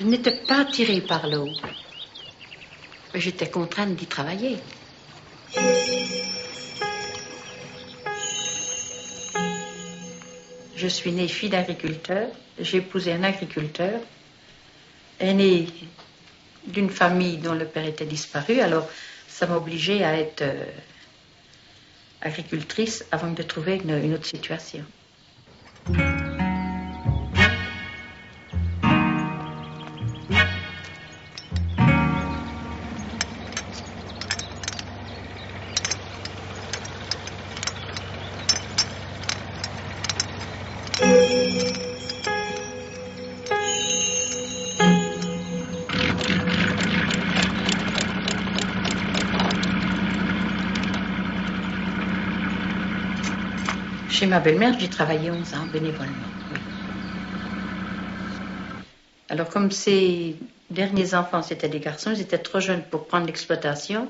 Je n'étais pas attirée par l'eau. Mais j'étais contrainte d'y travailler. Je suis née fille d'agriculteur. J'ai épousé un agriculteur. Née d'une famille dont le père était disparu. Alors, ça m'obligeait à être agricultrice avant de trouver une autre situation. Chez ma belle-mère, j'ai travaillé 11 ans bénévolement. Oui. Alors, comme ces derniers enfants, c'était des garçons, ils étaient trop jeunes pour prendre l'exploitation.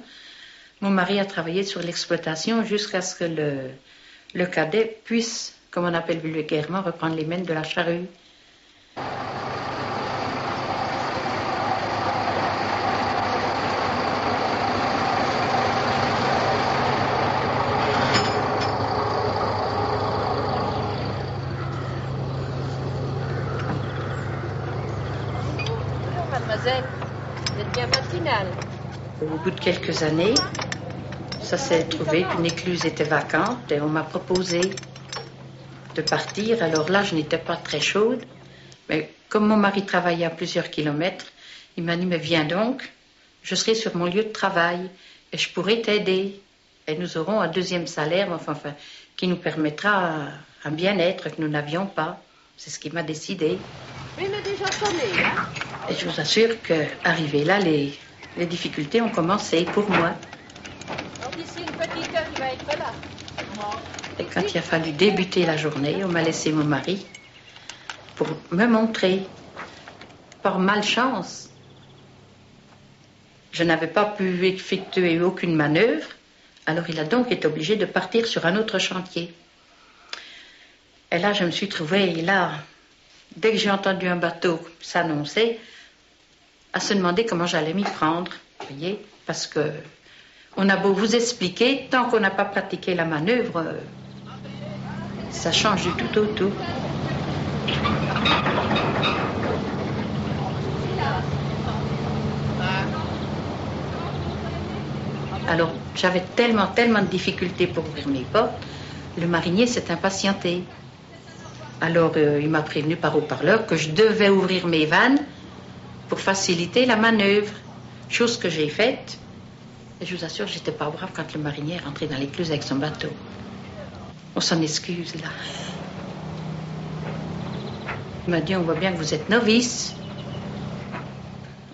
Mon mari a travaillé sur l'exploitation jusqu'à ce que le cadet puisse, comme on appelle vulgairement, reprendre les mênes de la charrue. Mademoiselle, vous êtes bien matinale. Au bout de quelques années, ça s'est trouvé qu'une écluse était vacante et on m'a proposé de partir. Alors là, je n'étais pas très chaude. Mais comme mon mari travaillait à plusieurs kilomètres, il m'a dit, mais viens donc, je serai sur mon lieu de travail et je pourrai t'aider. Et nous aurons un deuxième salaire, enfin, qui nous permettra un bien-être que nous n'avions pas. C'est ce qui m'a décidé. Mais il a déjà sonné, hein? Et je vous assure qu'arrivé là, les difficultés ont commencé pour moi. Alors d'ici une petite heure, il va être là. Et quand il a fallu débuter la journée, on m'a laissé mon mari pour me montrer. Par malchance, je n'avais pas pu effectuer aucune manœuvre, alors il a donc été obligé de partir sur un autre chantier. Et là, je me suis trouvée, là, dès que j'ai entendu un bateau s'annoncer, à se demander comment j'allais m'y prendre, vous voyez, parce que on a beau vous expliquer, tant qu'on n'a pas pratiqué la manœuvre, ça change du tout au tout. Alors, j'avais tellement de difficultés pour ouvrir mes portes, le marinier s'est impatienté. Alors, il m'a prévenu par haut-parleur que je devais ouvrir mes vannes pour faciliter la manœuvre, chose que j'ai faite. Et je vous assure, j'étais pas brave quand le marinier est rentré dans l'écluse avec son bateau. On s'en excuse, là. Il m'a dit, on voit bien que vous êtes novice.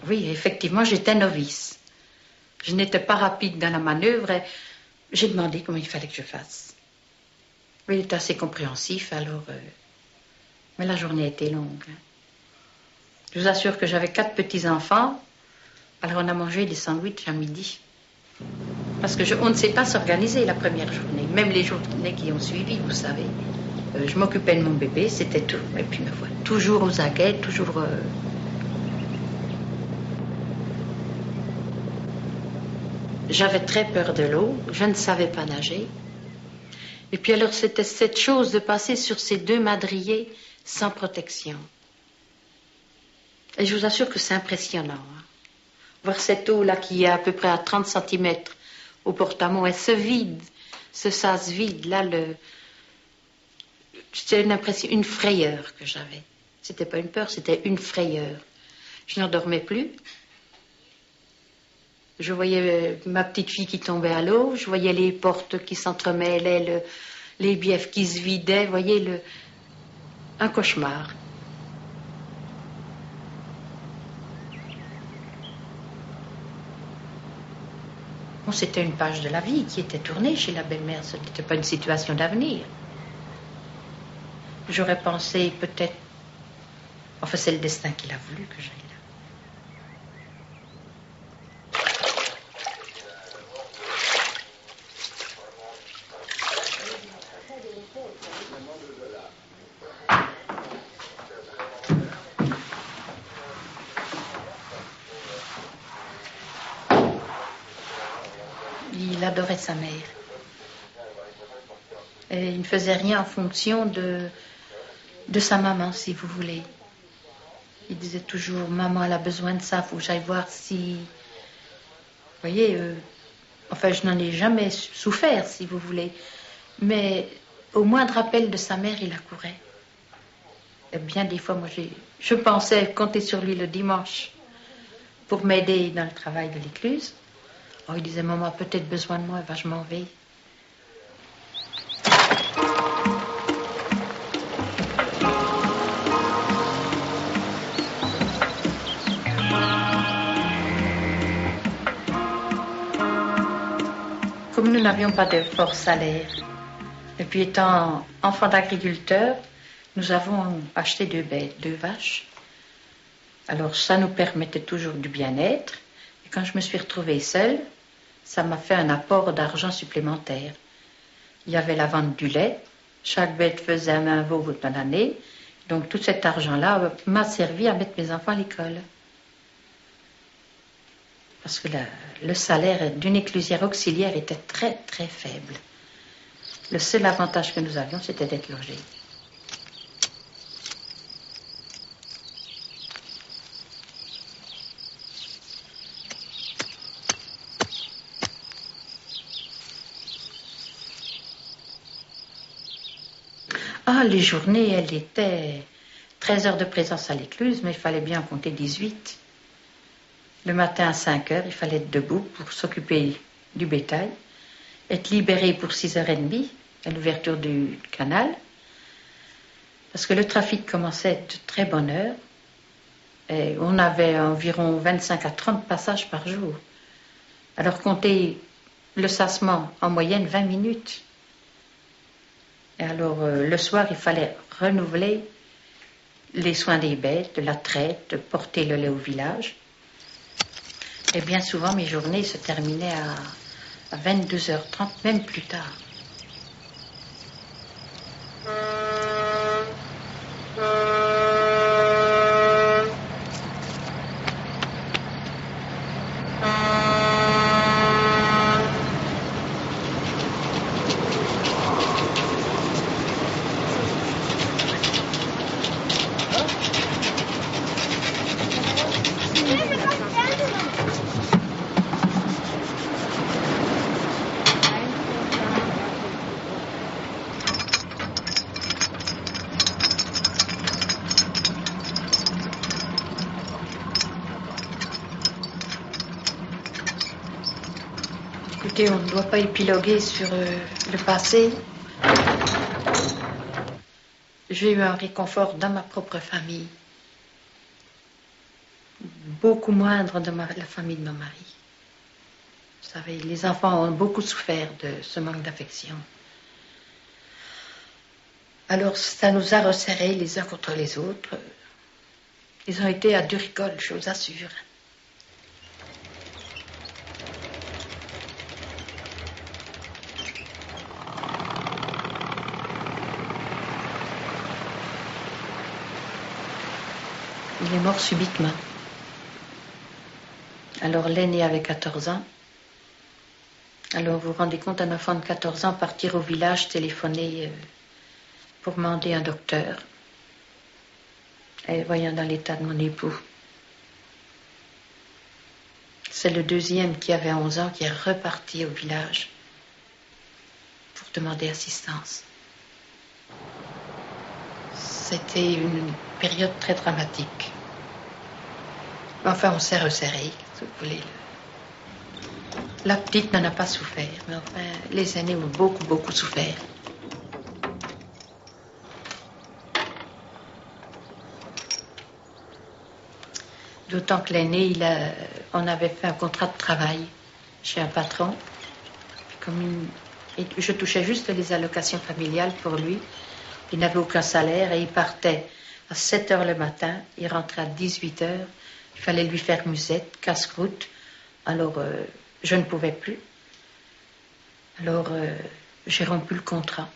Oui, effectivement, j'étais novice. Je n'étais pas rapide dans la manœuvre et j'ai demandé comment il fallait que je fasse. Oui, il était assez compréhensif, alors... Mais la journée était longue. Je vous assure que j'avais 4 petits-enfants, alors on a mangé des sandwichs à midi. Parce que on ne sait pas s'organiser la première journée, même les journées qui ont suivi, vous savez. Je m'occupais de mon bébé, c'était tout. Et puis me voilà, toujours aux aguets, toujours... J'avais très peur de l'eau, je ne savais pas nager. Et puis alors c'était cette chose de passer sur ces 2 madriers sans protection. Et je vous assure que c'est impressionnant. Hein. Voir cette eau-là qui est à peu près à 30 cm au porte-à-mot, elle se vide, ce sas vide, là, c'était une impression, une frayeur que j'avais. C'était pas une peur, c'était une frayeur. Je n'en dormais plus. Je voyais ma petite fille qui tombait à l'eau, je voyais les portes qui s'entremêlaient, les biefs qui se vidaient, vous voyez, un cauchemar. Bon, c'était une page de la vie qui était tournée chez la belle-mère, ce n'était pas une situation d'avenir. J'aurais pensé peut-être... Enfin, c'est le destin qu'il a voulu que j'aille là. adorait sa mère. Et il ne faisait rien en fonction de sa maman, si vous voulez. Il disait toujours, maman, elle a besoin de ça, il faut que j'aille voir si... Vous voyez, enfin, je n'en ai jamais souffert, si vous voulez. Mais au moindre appel de sa mère, il accourait. Et bien des fois, moi, je pensais compter sur lui le dimanche pour m'aider dans le travail de l'écluse. Oh, il disait, maman a peut-être besoin de moi, je m'en vais. Comme nous n'avions pas de fort salaire, et puis étant enfant d'agriculteur, nous avons acheté 2 bêtes, 2 vaches. Alors ça nous permettait toujours du bien-être. Et quand je me suis retrouvée seule, ça m'a fait un apport d'argent supplémentaire. Il y avait la vente du lait. Chaque bête faisait un veau dans l'année. Donc tout cet argent-là m'a servi à mettre mes enfants à l'école. Parce que le salaire d'une éclusière auxiliaire était très très faible. Le seul avantage que nous avions, c'était d'être logés. Ah, les journées, elles étaient 13 heures de présence à l'écluse, mais il fallait bien en compter 18. Le matin à 5 heures, il fallait être debout pour s'occuper du bétail, être libéré pour 6h30 à l'ouverture du canal, parce que le trafic commençait de très bonne heure, et on avait environ 25 à 30 passages par jour. Alors compter le sassement en moyenne 20 minutes. Et alors le soir, il fallait renouveler les soins des bêtes, la traite, porter le lait au village. Et bien souvent, mes journées se terminaient à 22h30, même plus tard. Écoutez, on ne doit pas épiloguer sur le passé. J'ai eu un réconfort dans ma propre famille. Beaucoup moindre de la famille de mon mari. Vous savez, les enfants ont beaucoup souffert de ce manque d'affection. Alors, ça nous a resserrés les uns contre les autres. Ils ont été à Duricole, je vous assure. Il est mort subitement. Alors l'aîné avait 14 ans. Alors vous vous rendez compte, un enfant de 14 ans partir au village, téléphoner pour demander un docteur. Et voyant dans l'état de mon époux. C'est le deuxième qui avait 11 ans qui est reparti au village pour demander assistance. C'était une période très dramatique. Enfin, on s'est resserré, si vous voulez. La petite n'en a pas souffert, mais enfin, les aînés ont beaucoup, beaucoup souffert. D'autant que l'aîné, on avait fait un contrat de travail chez un patron. Et je touchais juste les allocations familiales pour lui. Il n'avait aucun salaire et il partait à 7h le matin, il rentrait à 18h. Il fallait lui faire musette, casse-croûte. Alors, je ne pouvais plus. Alors, j'ai rompu le contrat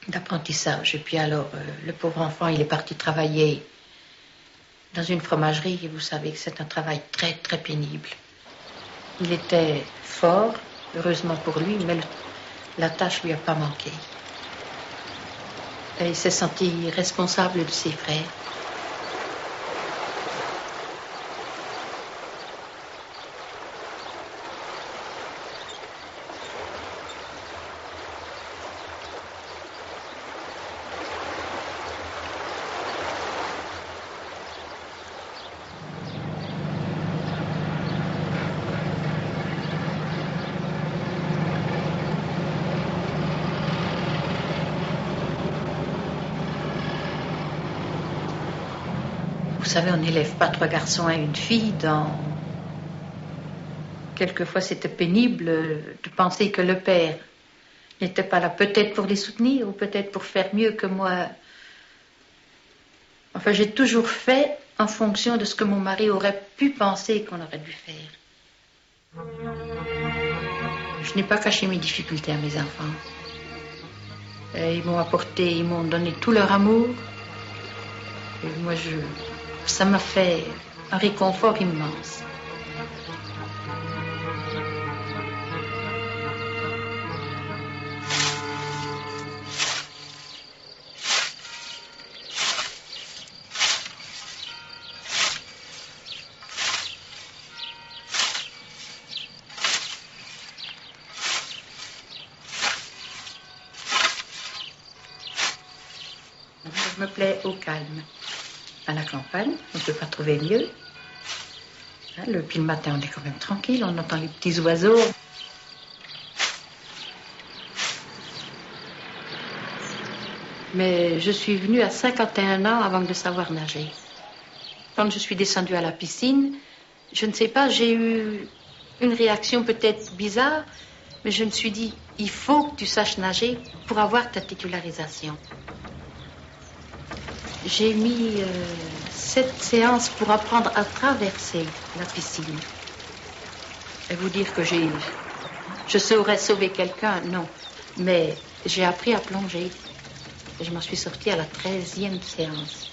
d'apprentissage. Et puis alors, le pauvre enfant, il est parti travailler dans une fromagerie. Et vous savez que c'est un travail très, très pénible. Il était fort, heureusement pour lui, mais la tâche lui a pas manqué. Et il s'est senti responsable de ses frères. Vous savez, on n'élève pas 3 garçons et une fille Quelquefois, c'était pénible de penser que le père n'était pas là, peut-être pour les soutenir ou peut-être pour faire mieux que moi. Enfin, j'ai toujours fait en fonction de ce que mon mari aurait pu penser qu'on aurait dû faire. Je n'ai pas caché mes difficultés à mes enfants. Et ils m'ont donné tout leur amour. Et moi, ça m'a fait un réconfort immense. Je me plais au calme. À la campagne, on ne peut pas trouver mieux. Puis le matin, on est quand même tranquille, on entend les petits oiseaux. Mais je suis venue à 51 ans avant de savoir nager. Quand je suis descendue à la piscine, je ne sais pas, j'ai eu une réaction peut-être bizarre, mais je me suis dit, il faut que tu saches nager pour avoir ta titularisation. J'ai mis 7 séances pour apprendre à traverser la piscine. Et vous dire que je saurais sauver quelqu'un, non. Mais j'ai appris à plonger. Et je m'en suis sortie à la 13e séance.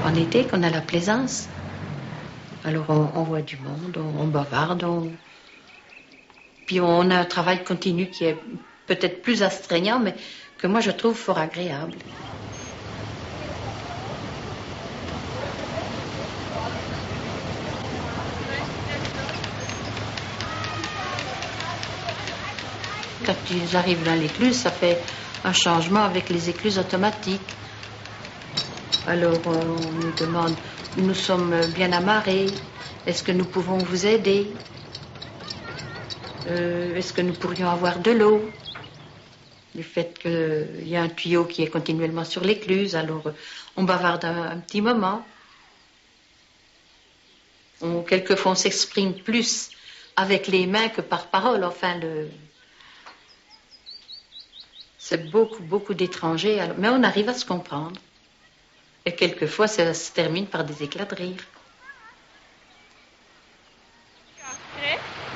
En été, qu'on a la plaisance, alors on voit du monde, on bavarde, puis on a un travail continu qui est peut-être plus astreignant, mais que moi je trouve fort agréable. Quand ils arrivent dans l'écluse, ça fait un changement avec les écluses automatiques. Alors on nous demande, nous sommes bien amarrés, est-ce que nous pouvons vous aider? Est-ce que nous pourrions avoir de l'eau? Du fait qu'il y a un tuyau qui est continuellement sur l'écluse, alors on bavarde un petit moment. Quelquefois on s'exprime plus avec les mains que par parole, enfin c'est beaucoup d'étrangers, mais on arrive à se comprendre. Et quelquefois, ça se termine par des éclats de rire.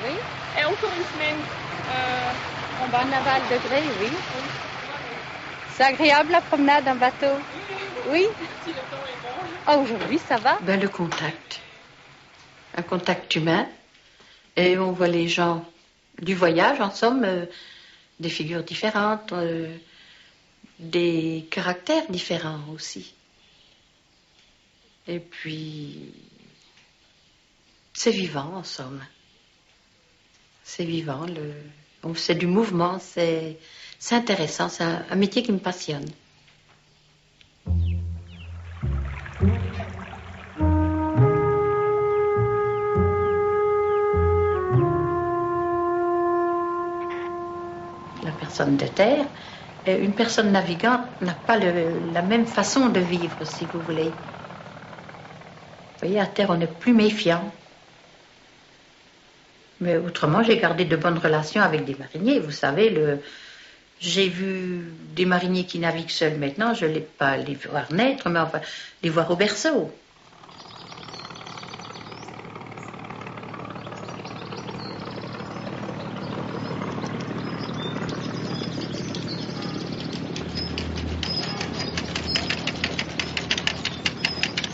Oui. Et encore une semaine en bas. En aval de Grès, oui. C'est agréable la promenade en bateau. Oui. Si le temps est bon. Ah, aujourd'hui, ça va? Ben, le contact. Un contact humain. Et on voit les gens du voyage, en somme, des figures différentes, des caractères différents aussi. Et puis, c'est vivant, en somme. C'est vivant, c'est du mouvement, c'est intéressant, c'est un métier qui me passionne. La personne de terre, une personne navigante n'a pas la même façon de vivre, si vous voulez. Vous voyez, à terre, on est plus méfiant. Mais autrement, j'ai gardé de bonnes relations avec des mariniers. Vous savez, j'ai vu des mariniers qui naviguent seuls maintenant. Je ne l'ai pas les voir naître, mais enfin, les voir au berceau.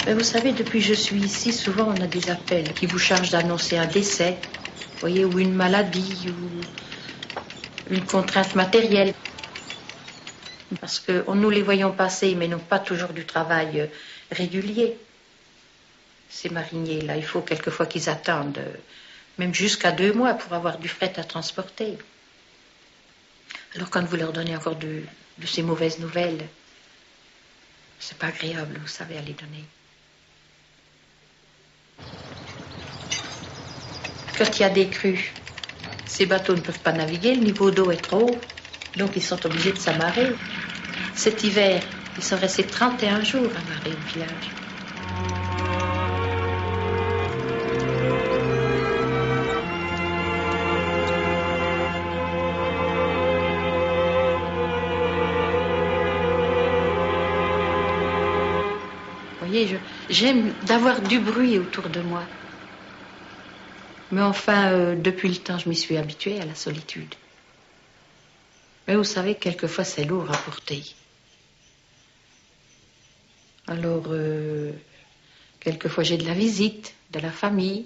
Mais vous savez, depuis que je suis ici, souvent on a des appels qui vous chargent d'annoncer un décès, vous voyez, ou une maladie, ou une contrainte matérielle. Parce que nous les voyons passer, mais n'ont pas toujours du travail régulier. Ces mariniers-là, il faut quelquefois qu'ils attendent, même jusqu'à 2 mois pour avoir du fret à transporter. Alors quand vous leur donnez encore de ces mauvaises nouvelles, c'est pas agréable, vous savez, à les donner. Quand il y a des crues, ces bateaux ne peuvent pas naviguer, le niveau d'eau est trop haut, donc ils sont obligés de s'amarrer. Cet hiver, ils sont restés 31 jours amarrés au village. Vous voyez, j'aime d'avoir du bruit autour de moi. Mais enfin, depuis le temps, je m'y suis habituée à la solitude. Mais vous savez, quelquefois, c'est lourd à porter. Alors, quelquefois, j'ai de la visite, de la famille,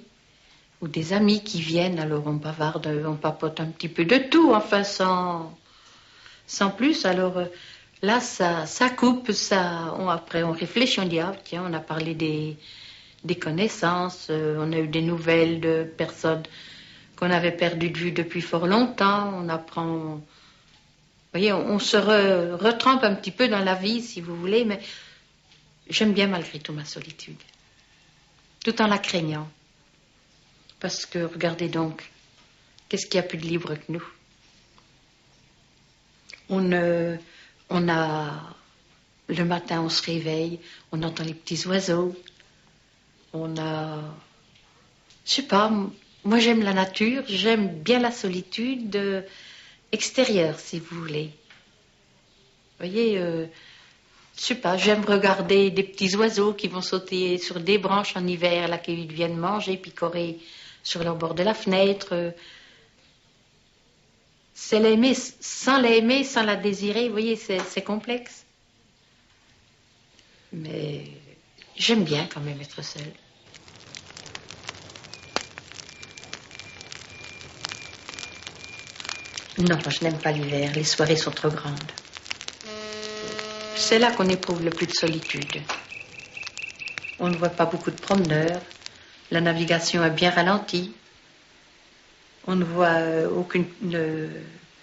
ou des amis qui viennent. Alors, on bavarde, on papote un petit peu de tout, enfin, sans plus. Alors, là, ça coupe, après, on réfléchit, on dit, ah, tiens, on a parlé des connaissances, on a eu des nouvelles de personnes qu'on avait perdues de vue depuis fort longtemps, on apprend, vous voyez, on se retrempe un petit peu dans la vie, si vous voulez, mais j'aime bien malgré tout ma solitude, tout en la craignant, parce que, regardez donc, qu'est-ce qu'il y a plus de libre que nous? On a, le matin, on se réveille, on entend les petits oiseaux, on a, je sais pas, moi j'aime la nature, j'aime bien la solitude extérieure, si vous voulez. Vous voyez, je sais pas, j'aime regarder des petits oiseaux qui vont sauter sur des branches en hiver, là, qu'ils viennent manger, picorer sur le bord de la fenêtre. C'est l'aimer, sans la désirer, vous voyez, c'est complexe. Mais j'aime bien quand même être seule. Non, je n'aime pas l'hiver. Les soirées sont trop grandes. C'est là qu'on éprouve le plus de solitude. On ne voit pas beaucoup de promeneurs. La navigation est bien ralentie. On ne voit aucune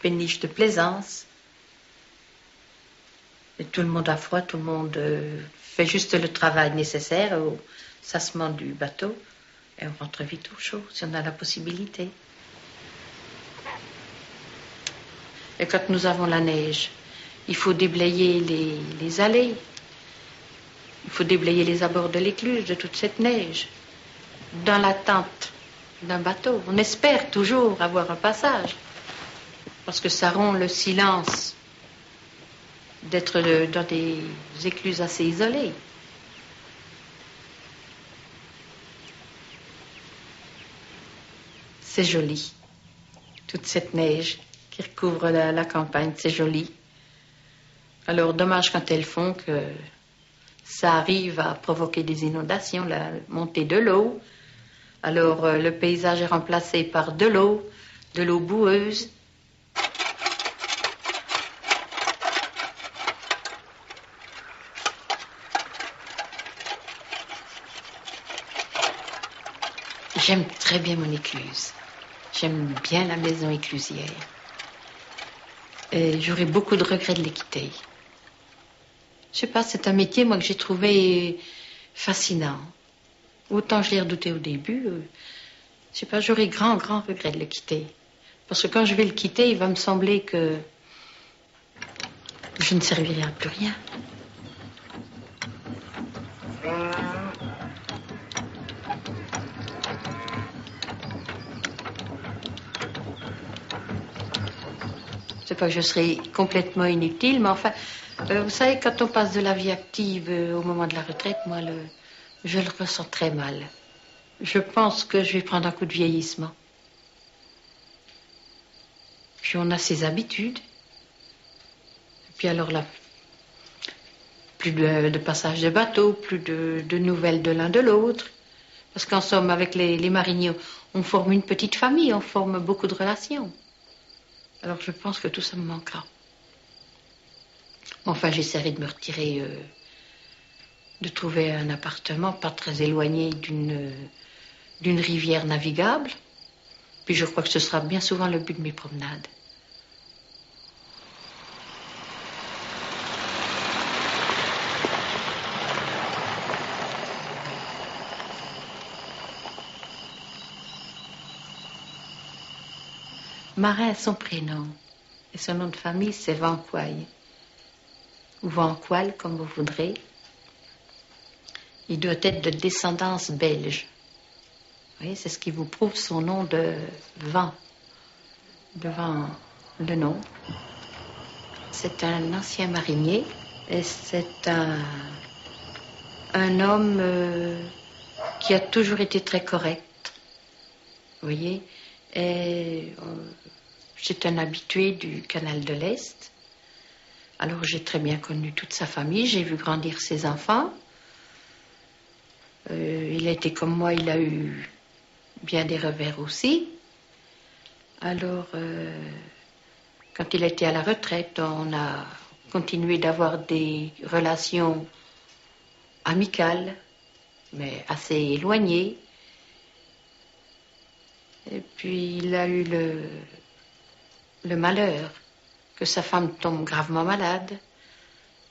péniche de plaisance. Et tout le monde a froid, tout le monde fait juste le travail nécessaire au sassement du bateau. Et on rentre vite au chaud, si on a la possibilité. Et quand nous avons la neige, il faut déblayer les allées. Il faut déblayer les abords de l'écluse de toute cette neige. Dans l'attente d'un bateau, on espère toujours avoir un passage. Parce que ça rompt le silence d'être dans des écluses assez isolées. C'est joli, toute cette neige qui recouvre la campagne, c'est joli. Alors, dommage quand elles font que ça arrive à provoquer des inondations, la montée de l'eau. Alors, le paysage est remplacé par de l'eau boueuse. J'aime très bien mon écluse. J'aime bien la maison éclusière. Et j'aurais beaucoup de regrets de les quitter. Je sais pas, c'est un métier, moi, que j'ai trouvé fascinant. Autant je l'ai redouté au début, je sais pas, j'aurais grand regret de le quitter. Parce que quand je vais le quitter, il va me sembler que je ne servirai à plus rien. C'est pas que je serai complètement inutile, mais enfin, vous savez, quand on passe de la vie active au moment de la retraite, moi, je le ressens très mal. Je pense que je vais prendre un coup de vieillissement. Puis on a ses habitudes. Et puis alors là, plus de passage de bateau, plus de nouvelles de l'un de l'autre. Parce qu'en somme, avec les mariniers, on forme une petite famille, on forme beaucoup de relations. Alors je pense que tout ça me manquera. Enfin, j'essaierai de me retirer, de trouver un appartement pas très éloigné d'une rivière navigable. Puis je crois que ce sera bien souvent le but de mes promenades. Marin est son prénom. Et son nom de famille, c'est Vanquoy. Ou Vanquoil, comme vous voudrez. Il doit être de descendance belge. Vous voyez, c'est ce qui vous prouve son nom de vent. Devant le nom. C'est un ancien marinier. Et c'est un homme qui a toujours été très correct. Vous voyez. Et c'est un habitué du canal de l'Est. Alors j'ai très bien connu toute sa famille, j'ai vu grandir ses enfants. Il a été comme moi, il a eu bien des revers aussi. Alors, quand il était à la retraite, on a continué d'avoir des relations amicales, mais assez éloignées. Et puis il a eu le malheur que sa femme tombe gravement malade.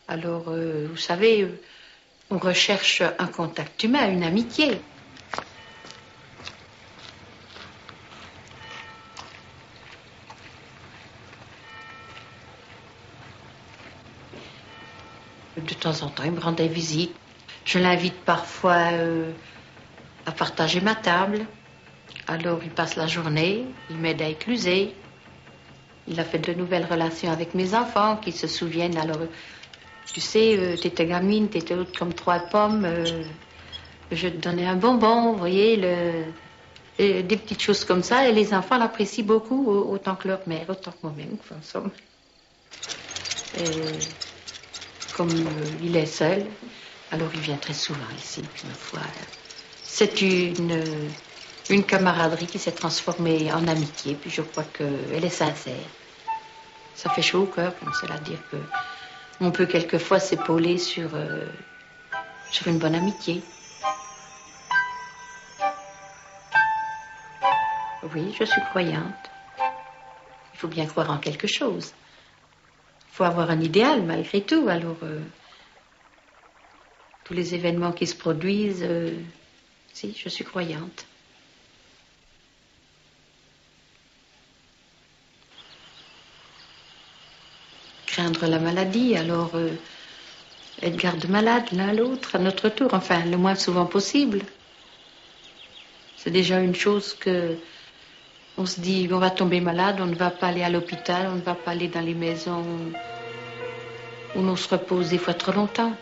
Alors, vous savez, on recherche un contact humain, une amitié. De temps en temps, il me rendait visite. Je l'invite parfois à partager ma table. Alors, il passe la journée, il m'aide à écluser. Il a fait de nouvelles relations avec mes enfants qui se souviennent. Alors, tu sais, t'étais gamine, t'étais haute comme 3 pommes. Je te donnais un bonbon, vous voyez, des petites choses comme ça. Et les enfants l'apprécient beaucoup, autant que leur mère, autant que moi-même, en somme. Et comme il est seul, alors il vient très souvent ici, une fois. C'est une camaraderie qui s'est transformée en amitié, puis je crois qu'elle est sincère. Ça fait chaud au cœur, comme cela dire que on peut quelquefois s'épauler sur une bonne amitié. Oui, je suis croyante. Il faut bien croire en quelque chose. Il faut avoir un idéal malgré tout. Alors, tous les événements qui se produisent, si, je suis croyante. Craindre la maladie, alors être garde-malade l'un l'autre à notre tour, enfin le moins souvent possible. C'est déjà une chose que on se dit on va tomber malade, on ne va pas aller à l'hôpital, on ne va pas aller dans les maisons où l'on se repose des fois trop longtemps.